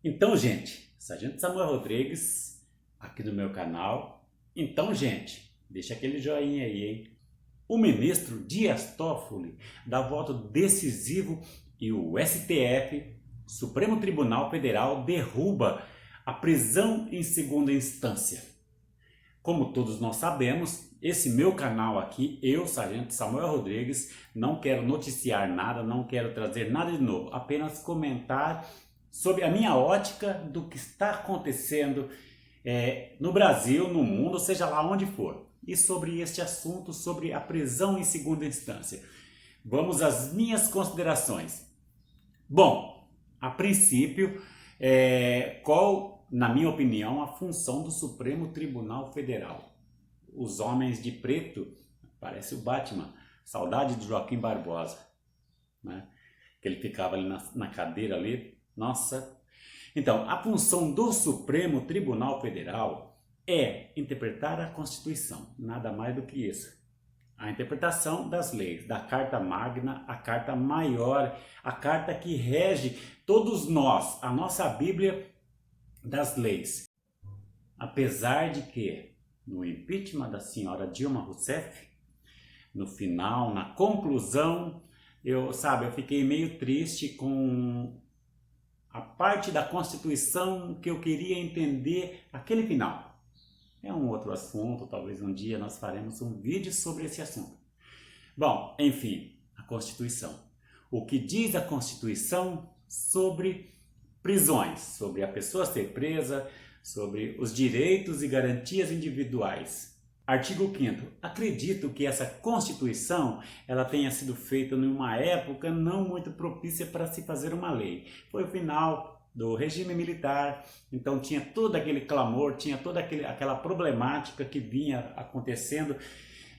Então, gente, Sargento Samuel Rodrigues, aqui no meu canal. Então, gente, deixa aquele joinha aí, hein? O ministro Dias Toffoli dá voto decisivo e o STF, Supremo Tribunal Federal, derruba a prisão em segunda instância. Como todos nós sabemos, esse meu canal aqui, eu, Sargento Samuel Rodrigues, não quero noticiar nada, não quero trazer nada de novo, apenas comentar sobre a minha ótica do que está acontecendo no Brasil, no mundo, seja lá onde for. E sobre este assunto, sobre a prisão em segunda instância. Vamos às minhas considerações. Bom, a princípio, qual, na minha opinião, a função do Supremo Tribunal Federal? Os homens de preto, parece o Batman, saudade de Joaquim Barbosa, né? Que ele ficava ali na cadeira ali, nossa. Então, a função do Supremo Tribunal Federal é interpretar a Constituição, nada mais do que isso. A interpretação das leis, da Carta Magna, a Carta Maior, a carta que rege todos nós, a nossa Bíblia das leis. Apesar de que, no impeachment da senhora Dilma Rousseff, no final, na conclusão, eu fiquei meio triste com a parte da Constituição que eu queria entender aquele final. É um outro assunto, talvez um dia nós faremos um vídeo sobre esse assunto. Bom, enfim, a Constituição. O que diz a Constituição sobre prisões, sobre a pessoa ser presa, sobre os direitos e garantias individuais. Artigo 5º. Acredito que essa Constituição ela tenha sido feita numa época não muito propícia para se fazer uma lei. Foi o final do regime militar, então tinha todo aquele clamor, tinha toda aquela problemática que vinha acontecendo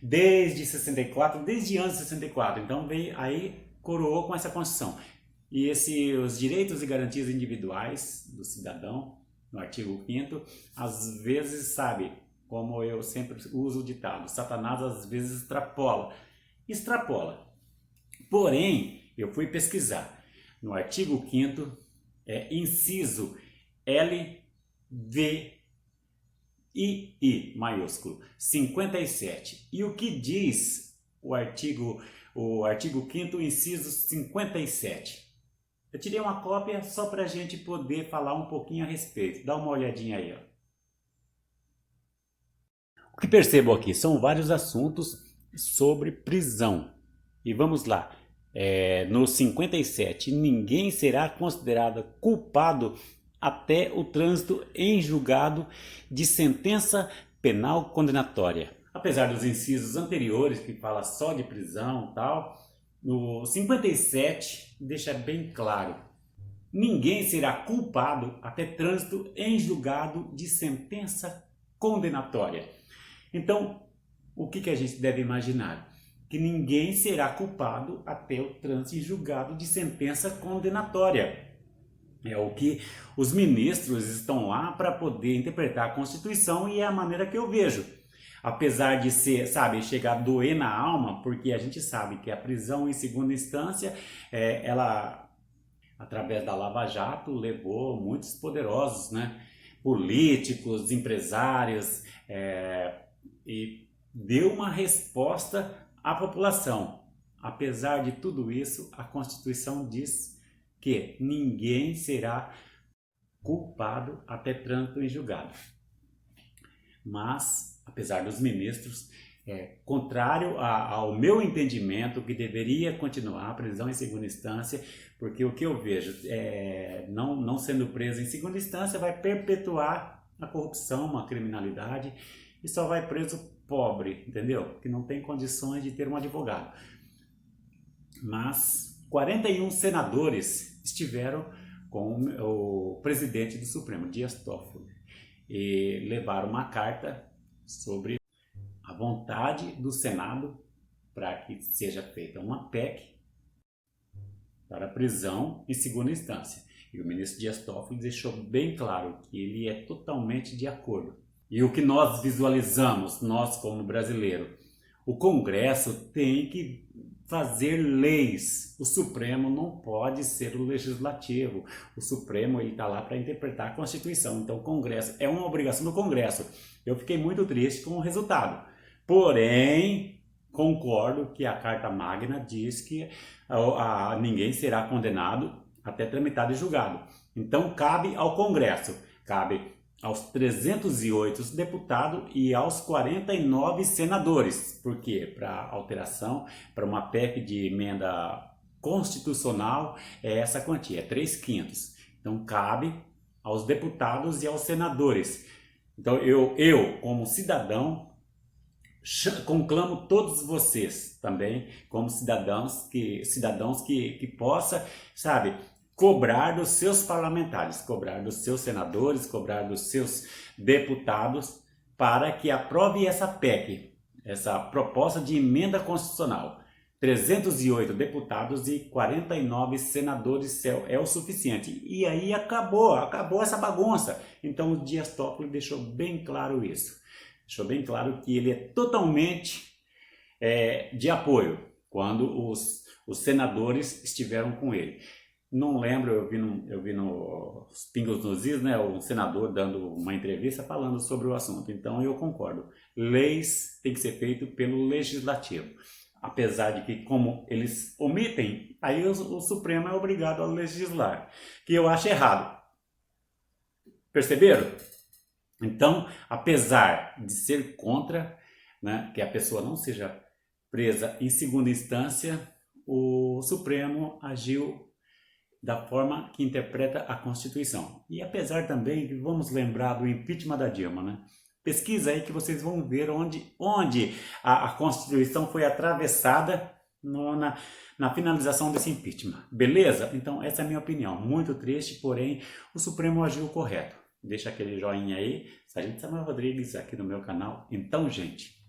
desde 64, desde antes de 64. Então veio aí, coroou com essa Constituição. E os direitos e garantias individuais do cidadão, no artigo 5º, às vezes, como eu sempre uso o ditado, Satanás às vezes extrapola. Porém, eu fui pesquisar no artigo 5º, inciso LVII maiúsculo 57. E o que diz o artigo 5º, inciso 57? Eu tirei uma cópia só para a gente poder falar um pouquinho a respeito. Dá uma olhadinha aí, ó. O que percebo aqui são vários assuntos sobre prisão. E vamos lá. No 57, ninguém será considerado culpado até o trânsito em julgado de sentença penal condenatória. Apesar dos incisos anteriores que fala só de prisão e tal, no 57 deixa bem claro: ninguém será culpado até trânsito em julgado de sentença condenatória. Então, o que a gente deve imaginar? Que ninguém será culpado até o trânsito em julgado de sentença condenatória. É o que os ministros estão lá para poder interpretar a Constituição e é a maneira que eu vejo. Apesar de ser, chegar a doer na alma, porque a gente sabe que a prisão em segunda instância, ela, através da Lava Jato, levou muitos poderosos, né? Políticos, empresários, e deu uma resposta à população. Apesar de tudo isso, a Constituição diz que ninguém será culpado até trânsito em julgado. Mas, apesar dos ministros, contrário ao meu entendimento, que deveria continuar a prisão em segunda instância, porque o que eu vejo, não sendo preso em segunda instância, vai perpetuar a corrupção, a criminalidade, e só vai preso pobre, entendeu? Que não tem condições de ter um advogado. Mas 41 senadores estiveram com o presidente do Supremo, Dias Toffoli, e levaram uma carta sobre a vontade do Senado para que seja feita uma PEC para prisão em segunda instância. E o ministro Dias Toffoli deixou bem claro que ele é totalmente de acordo. E o que nós visualizamos, nós como brasileiro, o Congresso tem que fazer leis. O Supremo não pode ser o Legislativo. O Supremo está lá para interpretar a Constituição. Então o Congresso é uma obrigação do Congresso. Eu fiquei muito triste com o resultado. Porém, concordo que a Carta Magna diz que ninguém será condenado até tramitado e julgado. Então cabe ao Congresso, cabe aos 308 deputados e aos 49 senadores. Por quê? Para alteração, para uma PEC de emenda constitucional, é essa quantia, é 3/5. Então cabe aos deputados e aos senadores. Então eu como cidadão, conclamo todos vocês também, como cidadãos que possa, sabe, cobrar dos seus parlamentares, cobrar dos seus senadores, cobrar dos seus deputados para que aprove essa PEC, essa proposta de emenda constitucional. 308 deputados e 49 senadores é o suficiente. E aí acabou essa bagunça. Então o Dias Toffoli deixou bem claro isso. Deixou bem claro que ele é totalmente de apoio quando os senadores estiveram com ele. Não lembro, eu vi nos Pingos nos Is, né, o senador dando uma entrevista falando sobre o assunto. Então eu concordo. Leis têm que ser feitas pelo Legislativo. Apesar de que, como eles omitem, aí o Supremo é obrigado a legislar. Que eu acho errado. Perceberam? Então, apesar de ser contra, né, que a pessoa não seja presa em segunda instância, o Supremo agiu da forma que interpreta a Constituição. E apesar também que vamos lembrar do impeachment da Dilma, né? Pesquisa aí que vocês vão ver onde a Constituição foi atravessada na finalização desse impeachment. Beleza? Então essa é a minha opinião. Muito triste, porém o Supremo agiu correto. Deixa aquele joinha aí. Sargento Samuel Rodrigues aqui no meu canal. Então, gente,